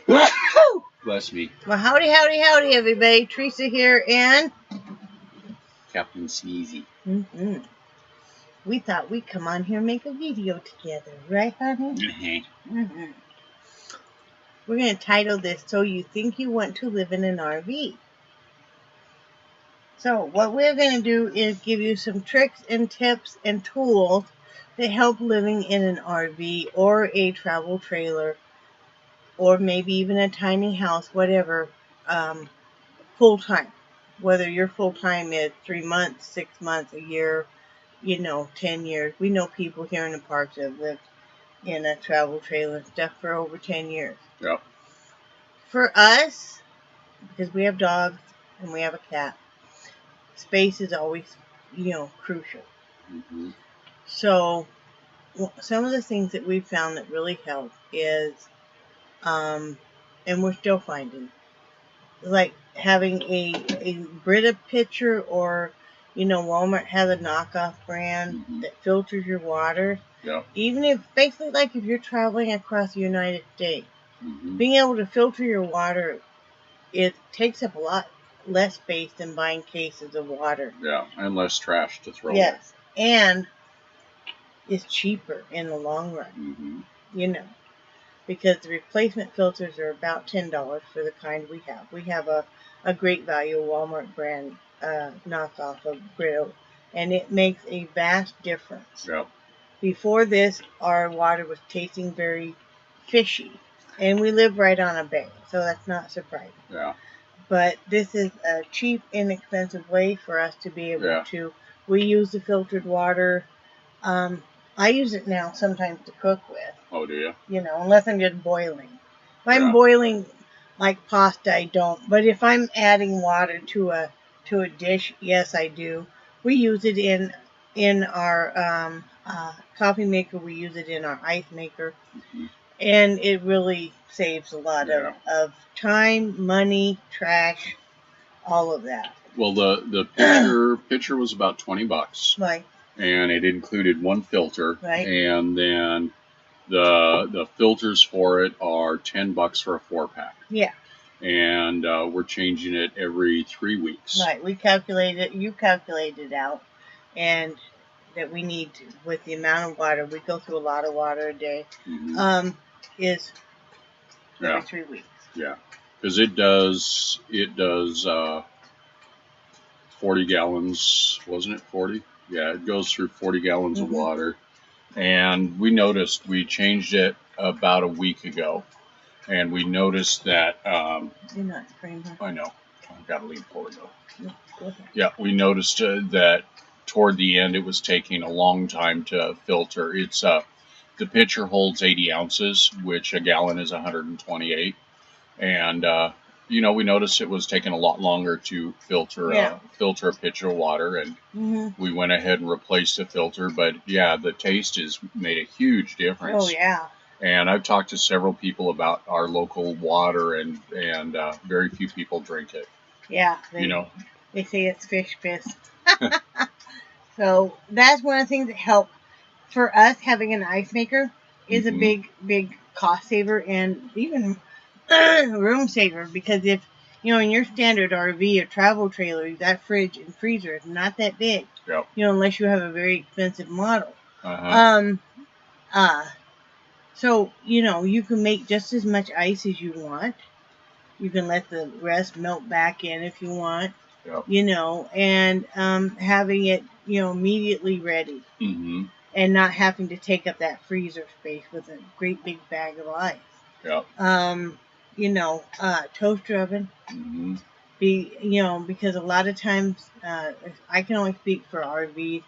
Bless me. Well, howdy, howdy, howdy, everybody. Teresa here, and Captain Sneezy. We thought we'd come on here and make a video together, right, honey? We're going to title this, So You Think You Want to Live in an RV. So, what we're going to do is give you some tricks and tips and tools that help living in an RV or a travel trailer, or maybe even a tiny house, whatever, full-time. Whether your full-time is 3 months, 6 months, a year, 10 years. We know people here in the parks that have lived in a travel trailer and stuff for over 10 years. Yep. For us, because we have dogs and we have a cat, space is always, crucial. So, some of the things that we've found that really help is, and we're still finding, like having a Brita pitcher, or Walmart has a knockoff brand that filters your water. Yeah. Even if, basically, like if you're traveling across the United States, being able to filter your water, it takes up a lot less space than buying cases of water. Yeah, and less trash to throw away. Yes, and it's cheaper in the long run. Because the replacement filters are about $10 for the kind we have. We have a great value Walmart brand knockoff of Brita, and it makes a vast difference. Yep. Before this, our water was tasting very fishy, and we live right on a bay, so that's not surprising. Yeah. But this is a cheap, inexpensive way for us to be able to. We use the filtered water. I use it now sometimes to cook with. Oh, do you? Unless I'm just boiling. If I'm boiling like pasta, I don't. But if I'm adding water to a dish, yes, I do. We use it in our coffee maker. We use it in our ice maker. And it really saves a lot of time, money, trash, all of that. Well, the pitcher was about $20. Right. And it included one filter. Right. And then the filters for it are $10 for a 4-pack. Yeah. And we're changing it every 3 weeks. Right. We calculated it. You calculated it out. And that we need to, with the amount of water, we go through a lot of water a day, is every 3 weeks. Yeah. Because it does 40 gallons, wasn't it 40? Yeah, it goes through 40 gallons of water. And we noticed, we changed it about a week ago. And we noticed that... You're not framed. I know. I've got to lean forward, though. No, go ahead. Yeah, we noticed that toward the end it was taking a long time to filter. It's the pitcher holds 80 ounces, which a gallon is 128. And... we noticed it was taking a lot longer to filter a pitcher of water, and we went ahead and replaced the filter. But yeah, the taste has made a huge difference. Oh yeah. And I've talked to several people about our local water, and very few people drink it. Yeah. They say it's fish piss. So that's one of the things that help for us. Having an ice maker is a big cost saver, and even room saver, because if in your standard RV or travel trailer, that fridge and freezer is not that big. Yep. Unless you have a very expensive model. So you can make just as much ice as you want. You can let the rest melt back in if you want. Yep. And having it immediately ready, and not having to take up that freezer space with a great big bag of ice. Yep. Toaster oven. Because a lot of times, I can only speak for RVs,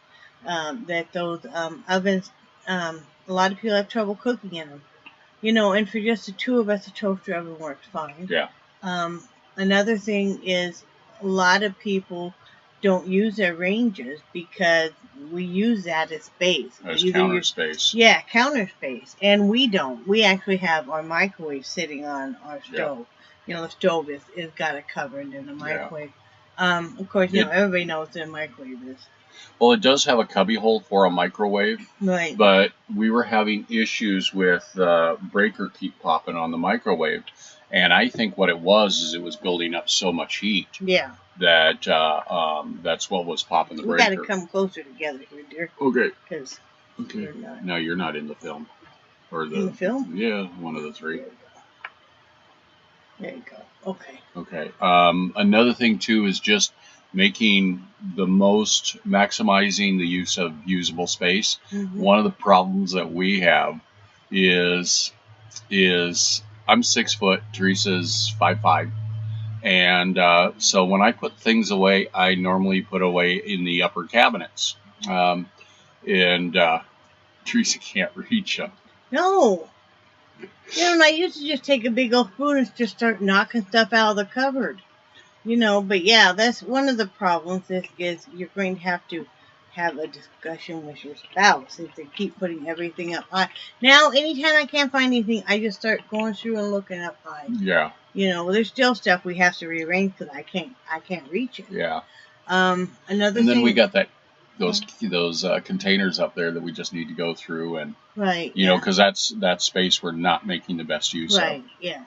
that those ovens, a lot of people have trouble cooking in them. And for just the two of us, a toaster oven works fine. Yeah. Another thing is, a lot of people don't use their ranges because we use that as space. As counter space. Yeah, counter space. And we don't. We actually have our microwave sitting on our stove. The stove is got it covered in the microwave. Of course, everybody knows what a microwave is. Well, it does have a cubby hole for a microwave, Right. but we were having issues with the breaker keep popping on the microwave, and I think what it was is it was building up so much heat Yeah. that that's what was popping the We breaker. got to come closer together here, dear. Okay. Because Okay. you're not. No, you're not in the film. Or In the film? Yeah, one of the three. There you go. Okay. Okay. Another thing too is just making maximizing the use of usable space. Mm-hmm. One of the problems that we have is I'm 6 foot, Teresa's 5'5", and so when I put things away, I normally put away in the upper cabinets, and Teresa can't reach them. No. You know, and I used to just take a big old spoon and just start knocking stuff out of the cupboard. You know, but yeah, that's one of the problems is you're going to have a discussion with your spouse if they keep putting everything up high. Now, anytime I can't find anything, I just start going through and looking up high. Yeah. You know, there's still stuff we have to rearrange because I can't reach it. Yeah. Another and then thing, we got those containers up there that we just need to go through, and right, you know, because that space we're not making the best use of. right, yeah.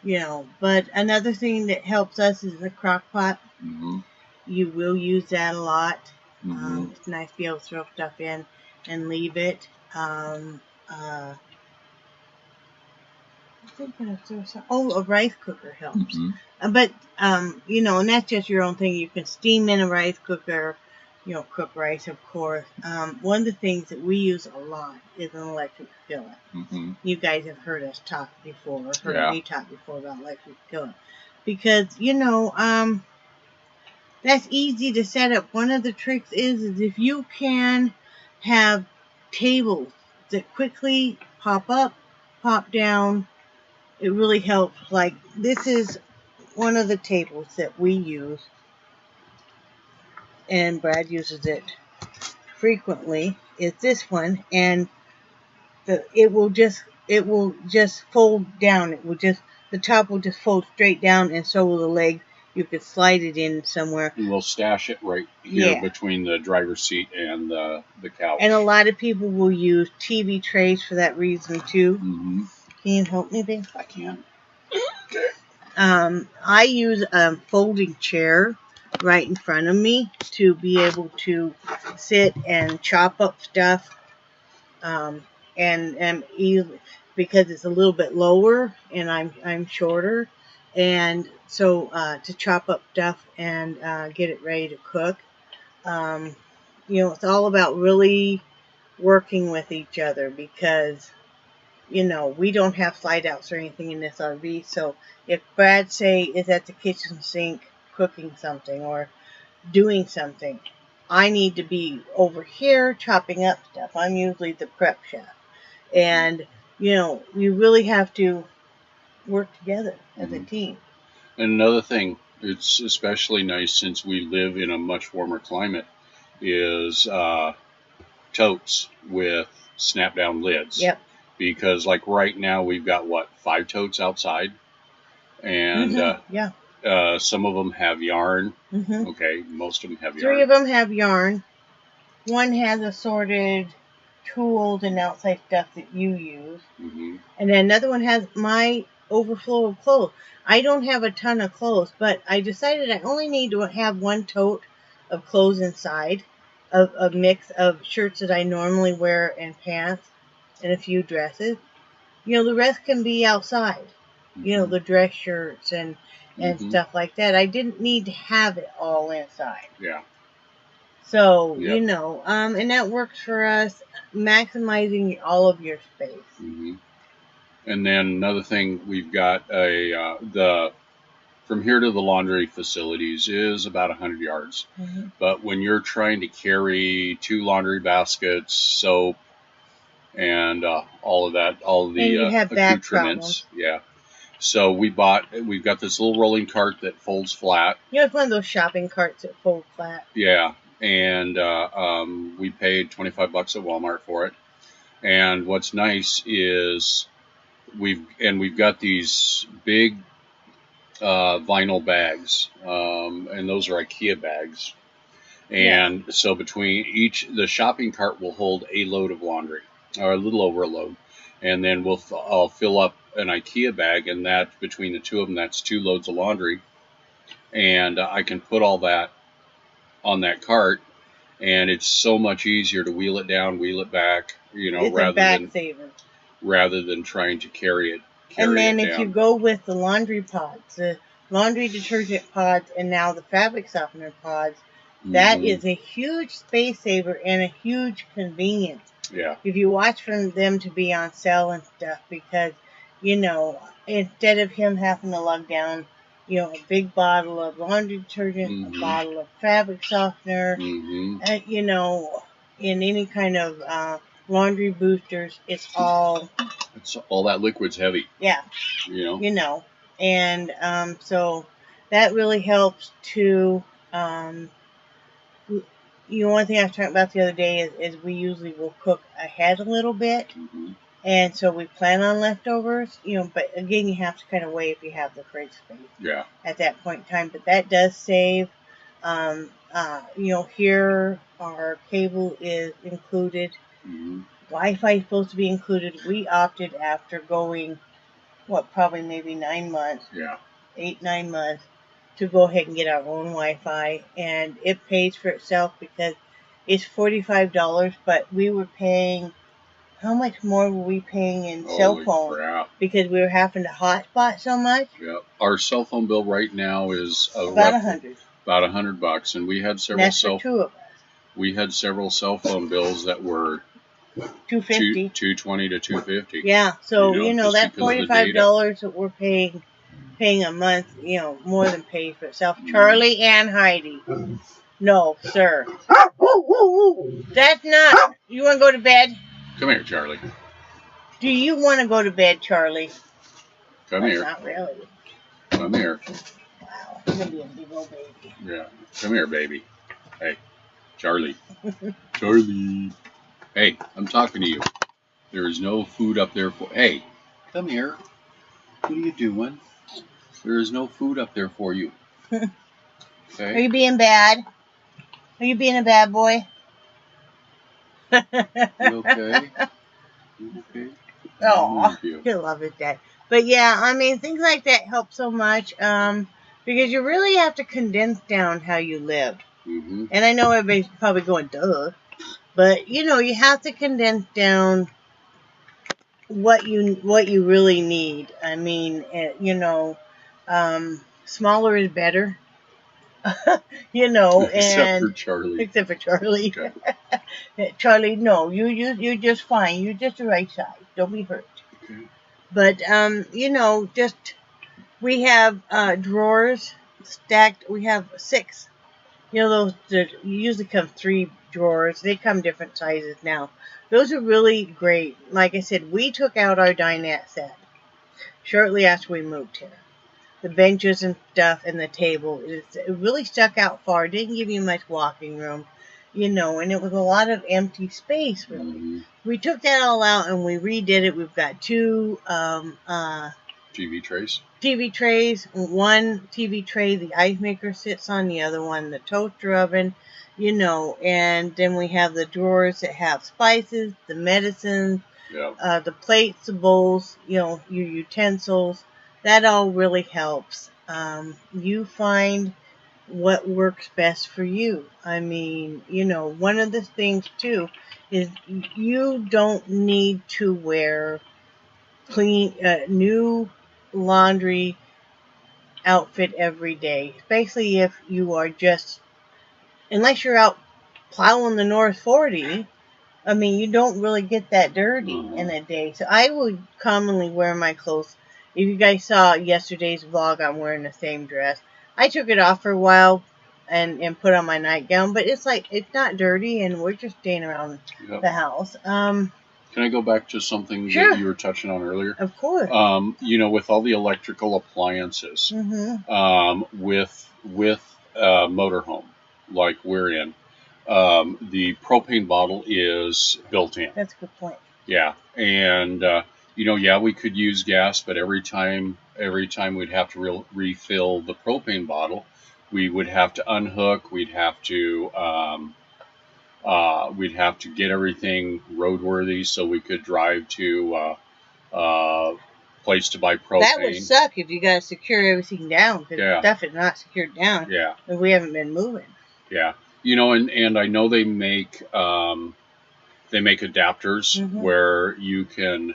You know, but another thing that helps us is the crock pot. Mm-hmm. You will use that a lot. Mm-hmm. It's nice to be able to throw stuff in and leave it. I think I throw some. Oh, a rice cooker helps. Mm-hmm. But you know, and that's just your own thing. You can steam in a rice cooker. You know, cook rice, of course. One of the things that we use a lot is an electric skillet. Mm-hmm. You guys have heard us talk before, or heard Yeah. me talk before about electric skillet. Because, you know, that's easy to set up. One of the tricks is if you can have tables that quickly pop up, pop down, it really helps. Like, this is one of the tables that we use, and Brad uses it frequently, is this one, and it will just fold down. The top will just fold straight down, and so will the leg. You could slide it in somewhere. And we'll stash it right here between the driver's seat and the couch. And a lot of people will use TV trays for that reason too. Mm-hmm. Can you help me, babe? I can. I use a folding chair right in front of me to be able to sit and chop up stuff. And easily, because it's a little bit lower and I'm shorter, and so to chop up stuff and get it ready to cook. You know, it's all about really working with each other because, you know, we don't have slide outs or anything in this RV. So if Brad, say, is at the kitchen sink cooking something or doing something, I need to be over here chopping up stuff. I'm usually the prep chef. And, you know, you really have to work together as a team. And another thing, it's especially nice since we live in a much warmer climate, is totes with snap-down lids. Yep. Because, like, right now we've got, 5 totes outside? And some of them have yarn. Mm-hmm. Okay, most of them have yarn. 3 of them have yarn. One has assorted tools and outside stuff that you use. Mm-hmm. And then another one has my overflow of clothes. I don't have a ton of clothes, but I decided I only need to have 1 tote of clothes inside, a mix of shirts that I normally wear and pants and a few dresses. You know, the rest can be outside. Mm-hmm. You know, the dress shirts and stuff like that. I didn't need to have it all inside. Yeah. So, you know, and that works for us, maximizing all of your space. Mm-hmm. And then another thing, we've got from here to the laundry facilities is about 100 yards. Mm-hmm. But when you're trying to carry 2 laundry baskets, soap, and all of the accoutrements, So we've got this little rolling cart that folds flat. Yeah, it's one of those shopping carts that fold flat. Yeah. And we paid $25 at Walmart for it. And what's nice is we've got these big vinyl bags, and those are IKEA bags. And so between each, the shopping cart will hold a load of laundry, or a little over a load. And then I'll fill up an IKEA bag, and that between the two of them, that's 2 loads of laundry. And I can put all that on that cart, and it's so much easier to wheel it down, wheel it back, it's a back saver. Rather than trying to carry it. And then if you go with the laundry pods, the laundry detergent pods, and now the fabric softener pods, that is a huge space saver and a huge convenience. Yeah. If you watch for them to be on sale and stuff, because, instead of him having to lug down, a big bottle of laundry detergent, a bottle of fabric softener, in any kind of laundry boosters, it's all that liquid's heavy. Yeah. And so that really helps to. One thing I was talking about the other day is we usually will cook ahead a little bit, and so we plan on leftovers. But again, you have to kind of weigh if you have the fridge space. Yeah. At that point in time, but that does save. Here our cable is included. Wi-Fi is supposed to be included. We opted after going, probably maybe 9 months. Yeah. 8-9 months. To go ahead and get our own Wi-Fi, and it pays for itself because it's $45, but we were paying, how much more were we paying in cell phone? Crap. Because we were having to hotspot so much. Yeah, our cell phone bill right now is about $100. About $100, and we had several that's for 2 of us. We had several cell phone bills that were $250, $220 to $250. Yeah, so that $45 that we're paying a month, more than pays for itself. Charlie and Heidi. No, sir. That's not. You want to go to bed? Come here, Charlie. Do you want to go to bed, Charlie? Come here. Not really. Come here. Wow, you're going to be a big old baby. Yeah. Come here, baby. Hey, Charlie. Charlie. Hey, I'm talking to you. There is no food up there for... Hey, come here. What are you doing? There is no food up there for you. Okay. Are you being bad? Are you being a bad boy? You okay? You okay? Oh, you love it, Dad. But yeah, things like that help so much because you really have to condense down how you live. And I know everybody's probably going, duh. But, you have to condense down what you really need. Smaller is better. Except for Charlie. Except for Charlie. Okay. Charlie, no, you're just fine. You're just the right size. Don't be hurt. Okay. But we have drawers stacked. We have 6. Those usually come 3 drawers. They come different sizes now. Those are really great. Like I said, we took out our dinette set shortly after we moved here. The benches and stuff and the table, it really stuck out far. It didn't give you much walking room, and it was a lot of empty space, really. We took that all out and we redid it. We've got 2 TV trays. TV trays. One TV tray the ice maker sits on, the other one the toaster oven, and then we have the drawers that have spices, the medicines, the plates, the bowls, your utensils. That all really helps. You find what works best for you. One of the things too is you don't need to wear new laundry outfit every day, especially if you are unless you're out plowing the North 40. You don't really get that dirty in a day. So I would commonly wear my clothes. If you guys saw yesterday's vlog, I'm wearing the same dress. I took it off for a while and put on my nightgown, but it's not dirty, and we're just staying around the house. Can I go back to something Sure. that you were touching on earlier? Of course. With all the electrical appliances, with motorhome like we're in, the propane bottle is built in. That's a good point. Yeah, and we could use gas, but every time we'd have to refill the propane bottle, we would have to unhook. We'd have to get everything roadworthy so we could drive to place to buy propane. That would suck if you got to secure everything down, because stuff is not secured down. Yeah. And we haven't been moving. Yeah. You know, and I know they make adapters where you can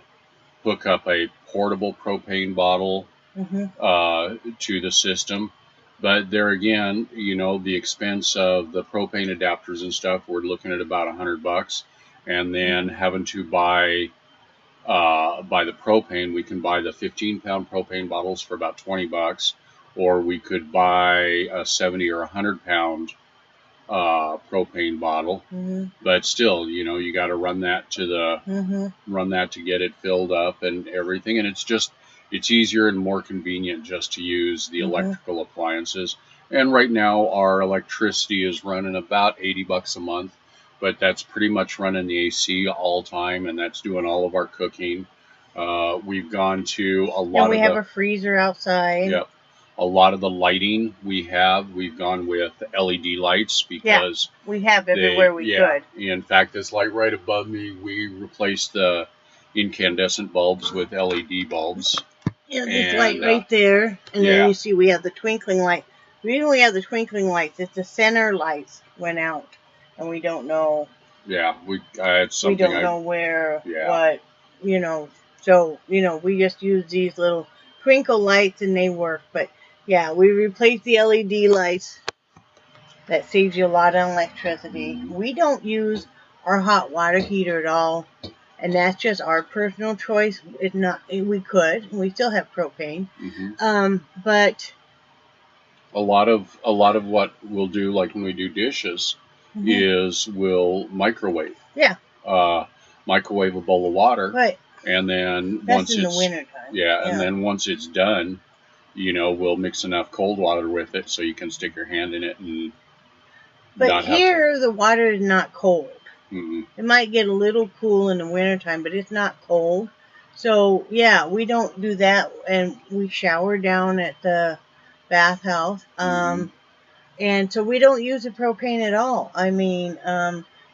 hook up a portable propane bottle to the system. But there again, you know, the expense of the propane adapters and stuff, we're looking at about $100, and then having to buy the propane. We can buy the 15-pound propane bottles for about $20, or we could buy a 70 or 100-pound propane bottle. But still, you know, you got to run that to get it filled up and everything, and it's easier and more convenient just to use the electrical appliances. And right now our electricity is running about $80 a month, but that's pretty much running the AC all time, and that's doing all of our cooking. We've gone to a lot. And we have a freezer outside. Yep. A lot of the lighting we've gone with LED lights, because we have everywhere we could. In fact, this light right above me, we replaced the incandescent bulbs with LED bulbs. Yeah, this light right there, and then you see we have the twinkling light. The reason we have the twinkling lights is the center lights went out, and we don't know. Yeah, it's something. We don't know where, what, you know. So, you know, we just use these little twinkle lights, and they work. But yeah, we replaced the LED lights. That saves you a lot on electricity. We don't use our hot water heater at all. And that's just our personal choice. It's not. We could. We still have propane. But a lot of what we'll do, like when we do dishes, is we'll microwave. Yeah. Microwave a bowl of water. Right. And then that's in the wintertime. Yeah. And then once it's done, you know, we'll mix enough cold water with it so you can stick your hand in it and. But here the water is not cold. It might get a little cool in the wintertime, but it's not cold. So, yeah, we don't do that. And we shower down at the bathhouse. And so we don't use the propane at all. I mean,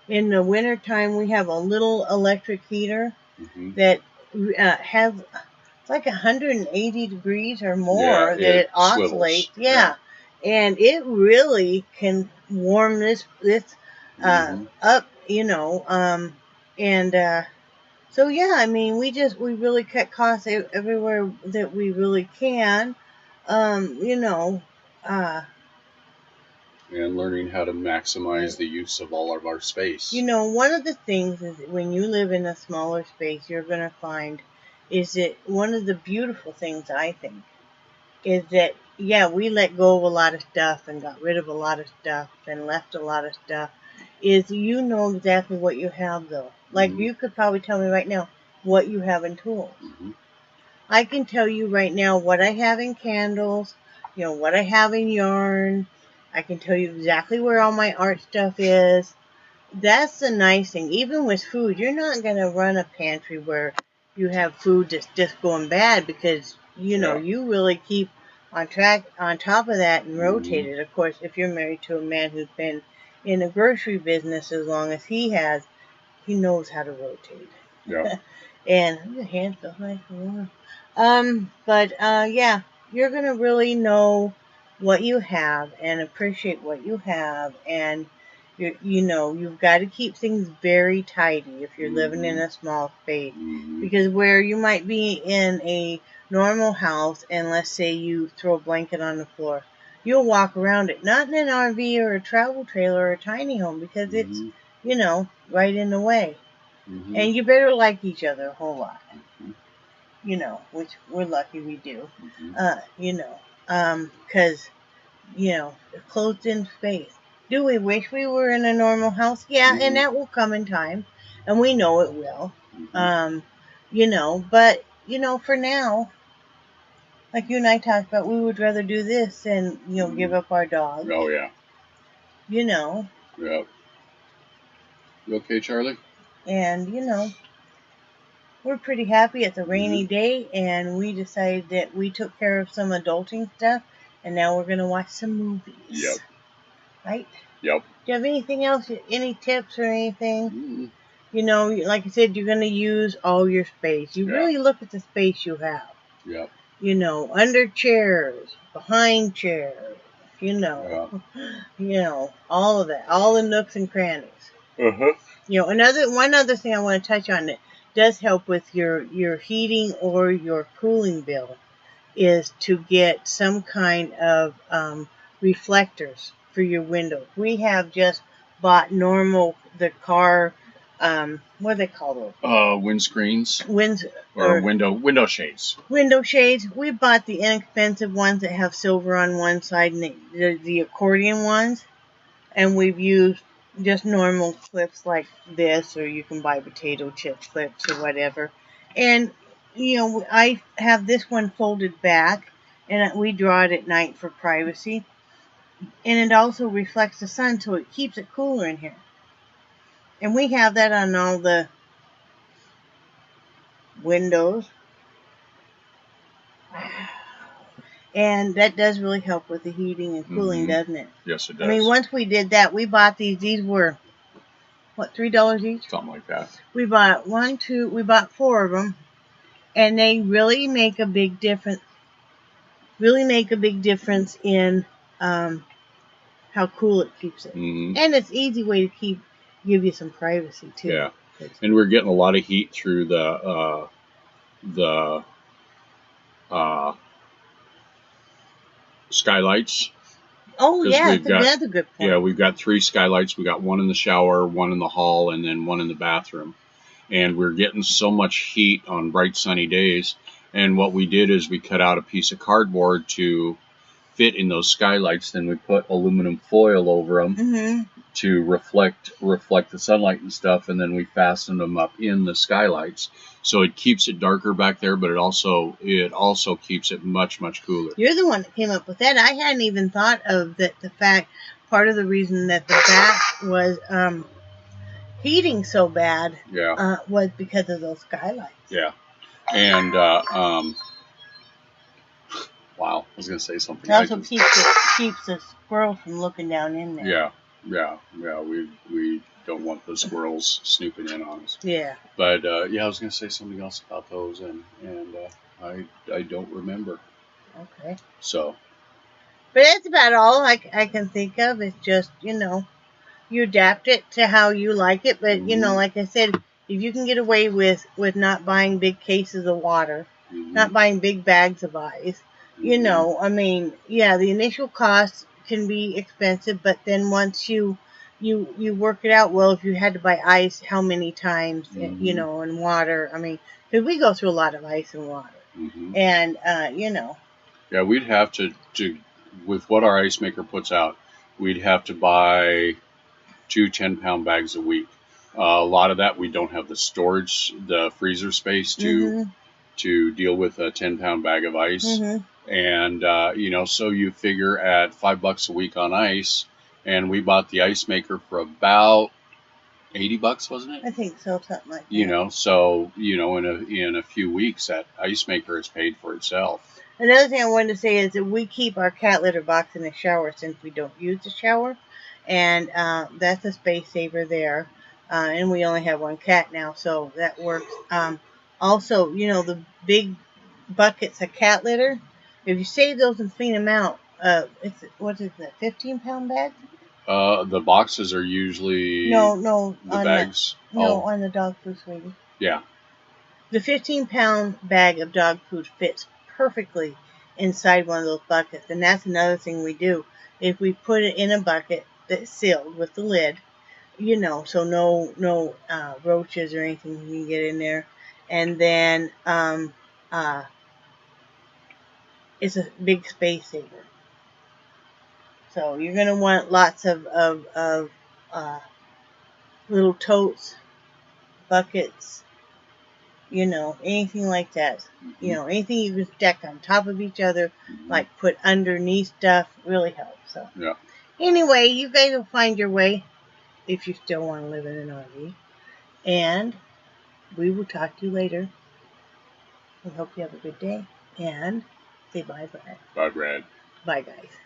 in the wintertime, we have a little electric heater that has, it's like 180 degrees or more that it oscillates. Yeah. And it really can warm this up. You know, so yeah, I mean, we really cut costs everywhere that we really can, you know, and learning how to maximize the use of all of our space. You know, one of the things is when you live in a smaller space, you're going to find is that one of the beautiful things, I think, is that, yeah, we let go of a lot of stuff and got rid of a lot of stuff and left a lot of stuff. Is you know exactly what you have, though. Like, you could probably tell me right now what you have in tools. I can tell you right now what I have in candles, you know, what I have in yarn. I can tell you exactly where all my art stuff is. That's the nice thing. Even with food, you're not going to run a pantry where you have food that's just going bad, because, you know, you really keep on top of that and rotate it. Of course, if you're married to a man who's been in the grocery business as long as he has, he knows how to rotate. Yeah. And your hands feel nice and warm. Yeah, you're gonna really know what you have and appreciate what you have, and you know, you've got to keep things very tidy if you're living in a small space, because where you might be in a normal house, and let's say you throw a blanket on the floor, you'll walk around it, not in an RV or a travel trailer or a tiny home, because it's, you know, right in the way. And you better like each other a whole lot. You know, which we're lucky we do. You know, because, you know, a closed-in space. Do we wish we were in a normal house? Yeah, and that will come in time, and we know it will. You know, but, you know, for now, like you and I talked about, we would rather do this than, you know, give up our dog. Oh, yeah. You know. Yeah. You okay, Charlie? And, you know, we're pretty happy. It's a rainy day, and we decided that we took care of some adulting stuff, And now we're going to watch some movies. Yep. Right? Yep. Do you have anything else? Any tips or anything? Mm. You know, like I said, you're going to use all your space. You really look at the space you have. Yep. You know, under chairs, behind chairs, you know, all of that, all the nooks and crannies. Uh-huh. You know, one other thing I want to touch on that does help with your heating or your cooling bill is to get some kind of reflectors for your windows. We have just bought the car, what do they call those? Windscreens. Window shades. Window shades. We bought the inexpensive ones that have silver on one side and the accordion ones. And we've used just normal clips like this, or you can buy potato chip clips or whatever. And, you know, I have this one folded back, and we draw it at night for privacy. And it also reflects the sun, so it keeps it cooler in here. And we have that on all the windows. And that does really help with the heating and cooling, doesn't it? Yes, it does. I mean, once we did that, we bought these. These were, what, $3 each? Something like that. We bought we bought 4 of them. And they really make a big difference. Really make a big difference in how cool it keeps it. Mm-hmm. And it's an easy way to give you some privacy, too. Yeah. And we're getting a lot of heat through the skylights. Oh, yeah, that's another good point. Yeah, we've got 3 skylights. We got one in the shower, one in the hall, and then one in the bathroom. And we're getting so much heat on bright sunny days. And what we did is we cut out a piece of cardboard to fit in those skylights. Then we put aluminum foil over them to reflect the sunlight and stuff. And then we fastened them up in the skylights. So it keeps it darker back there, but it also keeps it much, much cooler. You're the one that came up with that. I hadn't even thought of that. The fact, part of the reason that the back was heating so bad was because of those skylights. Yeah. And wow, I was going to say something. It also keeps the squirrels from looking down in there. Yeah. We don't want the squirrels snooping in on us. Yeah. But I was going to say something else about those, and I don't remember. Okay. So. But that's about all I can think of. It's just, you adapt it to how you like it. But, like I said, if you can get away with not buying big cases of water, not buying big bags of ice, I mean, yeah, the initial cost can be expensive, but then once you work it out, well, if you had to buy ice, how many times, and water, I mean, because we go through a lot of ice and water. And, Yeah, we'd have to, with what our ice maker puts out, we'd have to buy 2 10-pound bags a week. A lot of that we don't have the freezer space to deal with a 10-pound bag of ice. And, so you figure at $5 a week on ice, and we bought the ice maker for about $80, wasn't it? I think so, something like that. So, in a few weeks, that ice maker is paid for itself. Another thing I wanted to say is that we keep our cat litter box in the shower since we don't use the shower. And that's a space saver there. And we only have 1 cat now, so that works. Also, the big buckets of cat litter, if you save those and clean them out, what is that, 15-pound bag? The boxes are usually... No. The bags? On the dog food, sweetie. Yeah. The 15-pound bag of dog food fits perfectly inside one of those buckets. And that's another thing we do. If we put it in a bucket that's sealed with the lid, so no roaches or anything can get in there. And then it's a big space saver. So you're going to want lots of little totes, buckets, anything like that. Anything you can stack on top of each other, like put underneath stuff, really helps. So yeah. Anyway, you guys will find your way if you still want to live in an RV. And we will talk to you later. We hope you have a good day. And say bye, Brad. Bye, Brad. Bye, guys.